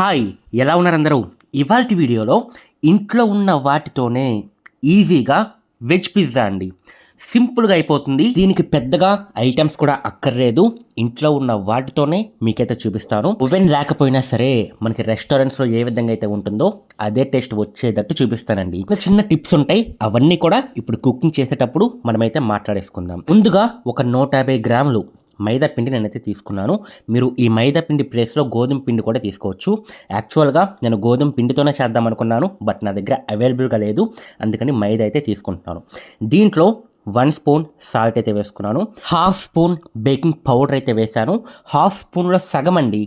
Hi, ఎలా ఉన్నారు అందరూ? ఇవాల్టి వీడియోలో ఇంట్లో ఉన్న వాటితోనే ఈజీగా వెజ్ పిజ్జా అండి. సింపుల్గా అయిపోతుంది. దీనికి పెద్దగా ఐటమ్స్ కూడా అక్కర్లేదు. ఇంట్లో ఉన్న వాటితోనే మీకైతే చూపిస్తాను. ఓవెన్ లేకపోయినా సరే మనకి రెస్టారెంట్స్లో ఏ విధంగా అయితే ఉంటుందో అదే టేస్ట్ వచ్చేటట్టు చూపిస్తానండి. చిన్న టిప్స్ ఉంటాయి, అవన్నీ కూడా ఇప్పుడు కుకింగ్ చేసేటప్పుడు మనమైతే మాట్లాడేసుకుందాం. ముందుగా ఒక 150 గ్రాములు మైదా పిండి నేనైతే తీసుకున్నాను. మీరు ఈ మైదా పిండి ప్లేస్లో గోధుమ పిండి కూడా తీసుకోవచ్చు. యాక్చువల్గా నేను గోధుమ పిండితోనే చేద్దాం అనుకున్నాను, బట్ నా దగ్గర అవైలబుల్గా లేదు, అందుకని మైదా అయితే తీసుకుంటున్నాను. దీంట్లో 1 స్పూన్ సాల్ట్ అయితే వేసుకున్నాను, 1/2 స్పూన్ బేకింగ్ పౌడర్ అయితే వేశాను, 1/2 స్పూన్లో సగం అండి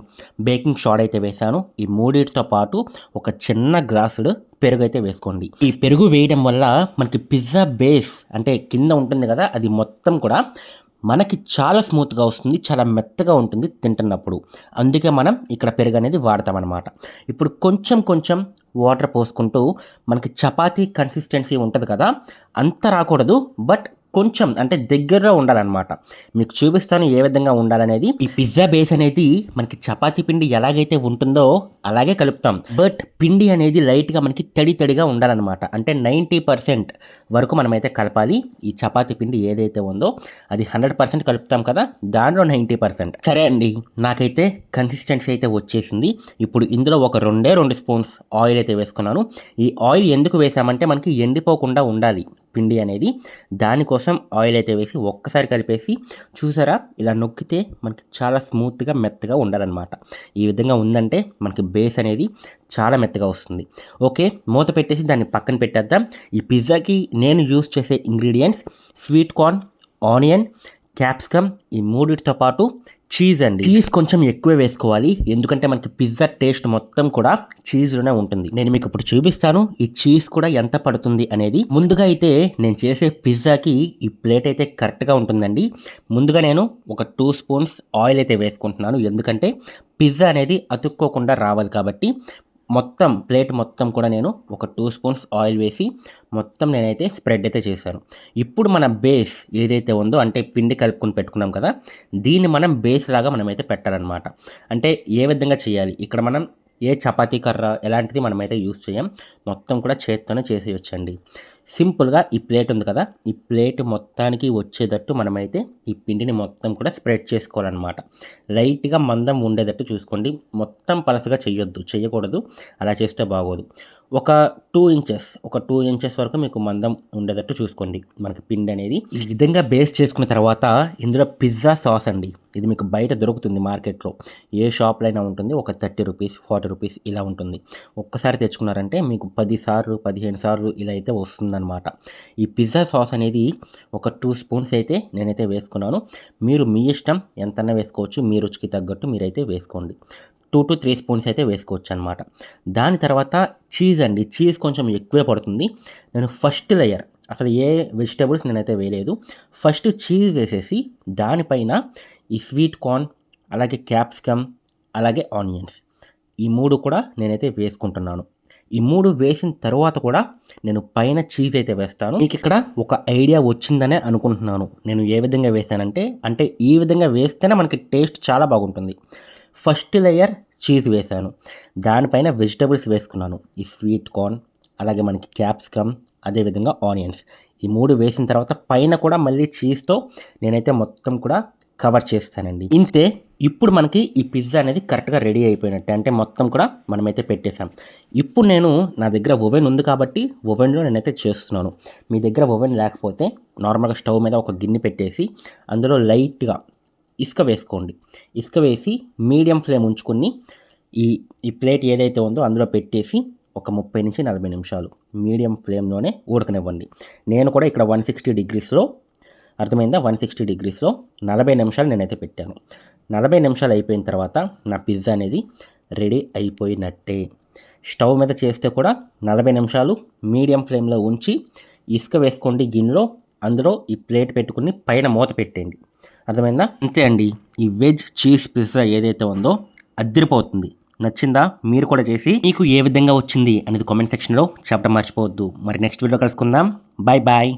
బేకింగ్ సోడా అయితే వేశాను. ఈ మూడింటితో పాటు ఒక చిన్న గ్లాసుడు పెరుగు అయితే వేసుకోండి. ఈ పెరుగు వేయడం వల్ల మనకి పిజ్జా బేస్ అంటే కింద ఉంటుంది కదా, అది మొత్తం కూడా మనకి చాలా స్మూత్గా వస్తుంది, చాలా మెత్తగా ఉంటుంది తింటున్నప్పుడు. అందుకే మనం ఇక్కడ పెరుగు అనేది వాడతామన్నమాట. ఇప్పుడు కొంచెం కొంచెం వాటర్ పోసుకుంటూ మనకి చపాతీ కన్సిస్టెన్సీ ఉంటుంది కదా, అంత రాకూడదు, బట్ కొంచెం అంటే దగ్గరలో ఉండాలన్నమాట. మీకు చూపిస్తాను ఏ విధంగా ఉండాలనేది. ఈ పిజ్జా బేస్ అనేది మనకి చపాతీ పిండి ఎలాగైతే ఉంటుందో అలాగే కలుపుతాం, బట్ పిండి అనేది లైట్గా మనకి తడిగా ఉండాలన్నమాట. అంటే 90% వరకు మనమైతే కలపాలి. ఈ చపాతీ పిండి ఏదైతే ఉందో అది 100% కలుపుతాం కదా, దానిలో 90%. సరే అండి, నాకైతే కన్సిస్టెన్సీ అయితే వచ్చేసింది. ఇప్పుడు ఇందులో ఒక 2 స్పూన్స్ ఆయిల్ అయితే వేసుకున్నాను. ఈ ఆయిల్ ఎందుకు వేసామంటే మనకి ఎండిపోకుండా ఉండాలి పిండి అనేది, దానికోసం ఆయిల్ అయితే వేసి ఒక్కసారి కలిపేసి చూసారా, ఇలా నొక్కితే మనకి చాలా స్మూత్గా మెత్తగా ఉండాలన్నమాట. ఈ విధంగా ఉందంటే మనకి బేస్ అనేది చాలా మెత్తగా వస్తుంది. ఓకే, మూత పెట్టేసి దాన్ని పక్కన పెట్టేద్దాం. ఈ పిజ్జాకి నేను యూస్ చేసే ingredients sweet corn, onion, capsicum, ఈ మూడిటితో పాటు చీజ్ అండి. చీజ్ కొంచెం ఎక్కువే వేసుకోవాలి, ఎందుకంటే మనకి పిజ్జా టేస్ట్ మొత్తం కూడా చీజ్లోనే ఉంటుంది. నేను మీకు ఇప్పుడు చూపిస్తాను ఈ చీజ్ కూడా ఎంత పడుతుంది అనేది. ముందుగా అయితే నేను చేసే పిజ్జాకి ఈ ప్లేట్ అయితే కరెక్ట్గా ఉంటుందండి. ముందుగా నేను ఒక 2 స్పూన్స్ ఆయిల్ అయితే వేసుకుంటున్నాను, ఎందుకంటే పిజ్జా అనేది అతుక్కోకుండా రావాలి కాబట్టి. మొత్తం ప్లేట్ మొత్తం కూడా నేను ఒక 2 స్పూన్స్ ఆయిల్ వేసి మొత్తం నేనైతే స్ప్రెడ్ అయితే చేశాను. ఇప్పుడు మన బేస్ ఏదైతే ఉందో, అంటే పిండి కలుపుకొని పెట్టుకున్నాం కదా, దీన్ని మనం బేస్ లాగా మనమైతే పెట్టాలన్నమాట. అంటే ఏ విధంగా చేయాలి, ఇక్కడ మనం ఏ చపాతీ కర్ర ఎలాంటిది మనమైతే యూజ్ చేయం, మొత్తం కూడా చేత్తోనే చేసేయొచ్చండి. సింపుల్గా ఈ ప్లేట్ ఉంది కదా, ఈ ప్లేట్ మొత్తానికి వచ్చేటట్టు మనమైతే ఈ పిండిని మొత్తం కూడా స్ప్రెడ్ చేసుకోవాలన్నమాట. లైట్గా మందం ఉండేటట్టు చూసుకోండి, మొత్తం పలసగా చేయకూడదు, అలా చేస్తే బాగోదు. ఒక 2 ఇంచెస్ వరకు మీకు మందం ఉండేటట్టు చూసుకోండి మనకి పిండి అనేది. ఈ విధంగా బేస్ చేసుకున్న తర్వాత ఇందులో పిజ్జా సాస్ అండి, ఇది మీకు బయట దొరుకుతుంది మార్కెట్లో, ఏ షాప్లో అయినా ఉంటుంది. ఒక 30 రూపీస్, 40 రూపీస్ ఇలా ఉంటుంది. ఒక్కసారి తెచ్చుకున్నారంటే మీకు 10 సార్లు 15 సార్లు ఇలా అయితే వస్తుందన్నమాట. ఈ పిజ్జా సాస్ అనేది ఒక 2 స్పూన్స్ అయితే నేనైతే వేసుకున్నాను. మీరు మీ ఇష్టం ఎంతైనా వేసుకోవచ్చు, మీ రుచికి తగ్గట్టు మీరైతే వేసుకోండి. 2 to 3 స్పూన్స్ అయితే వేసుకోవచ్చు అనమాట. దాని తర్వాత చీజ్ అండి, చీజ్ కొంచెం ఎక్కువే పడుతుంది. నేను ఫస్ట్ లేయర్ అసలు ఏ వెజిటేబుల్స్ నేనైతే వేయలేదు, ఫస్ట్ చీజ్ వేసేసి దానిపైన ఈ స్వీట్ కార్న్, అలాగే క్యాప్సికమ్, అలాగే ఆనియన్స్, ఈ 3 కూడా నేనైతే వేసుకుంటున్నాను. ఈ 3 వేసిన తర్వాత కూడా నేను పైన చీజ్ అయితే వేస్తాను. మీకు ఇక్కడ ఒక ఐడియా వచ్చిందనే అనుకుంటున్నాను నేను ఏ విధంగా వేసానంటే, అంటే ఈ విధంగా వేస్తేనే మనకి టేస్ట్ చాలా బాగుంటుంది. ఫస్ట్ లేయర్ చీజ్ వేసాను, దానిపైన వెజిటబుల్స్ వేసుకున్నాను, ఈ స్వీట్ కార్న్, అలాగే మనకి క్యాప్సికమ్, అదేవిధంగా ఆనియన్స్, ఈ 3 వేసిన తర్వాత పైన కూడా మళ్ళీ చీజ్తో నేనైతే మొత్తం కూడా కవర్ చేస్తానండి. ఇంతే, ఇప్పుడు మనకి ఈ పిజ్జా అనేది కరెక్ట్గా రెడీ అయిపోయినట్టే, అంటే మొత్తం కూడా మనమైతే పెట్టేసాం. ఇప్పుడు నా దగ్గర ఓవెన్ ఉంది కాబట్టి ఓవెన్లో నేనైతే చేస్తున్నాను. మీ దగ్గర ఓవెన్ లేకపోతే నార్మల్గా స్టవ్ మీద ఒక గిన్నె పెట్టేసి అందులో లైట్గా ఇసుక వేసుకోండి. ఇసుక వేసి మీడియం ఫ్లేమ్ ఉంచుకొని ఈ ప్లేట్ ఏదైతే ఉందో అందులో పెట్టేసి ఒక 30 నుంచి 40 నిమిషాలు మీడియం ఫ్లేమ్లోనే ఉడకనివ్వండి. నేను కూడా ఇక్కడ 160 డిగ్రీస్లో, అర్థమైందా, 160 డిగ్రీస్లో 40 నిమిషాలు నేనైతే పెట్టాను. 40 నిమిషాలు అయిపోయిన తర్వాత నా పిజ్జా అనేది రెడీ అయిపోయినట్టే. స్టవ్ మీద చేస్తే కూడా 40 నిమిషాలు మీడియం ఫ్లేమ్లో ఉంచి ఇసుక వేసుకోండి గిన్నెలో, అందులో ఈ ప్లేట్ పెట్టుకుని పైన మూత పెట్టండి. అర్థమైందా? అంతే అండి, ఈ వెజ్ చీజ్ పిజ్జా ఏదైతే ఉందో అదిరిపోతుంది. నచ్చిందా? మీరు కూడా చేసి మీకు ఏ విధంగా వచ్చింది అనేది కామెంట్ సెక్షన్లో చెప్పడం మర్చిపోవద్దు. మరి నెక్స్ట్ వీడియో కలుసుకుందాం. Bye bye.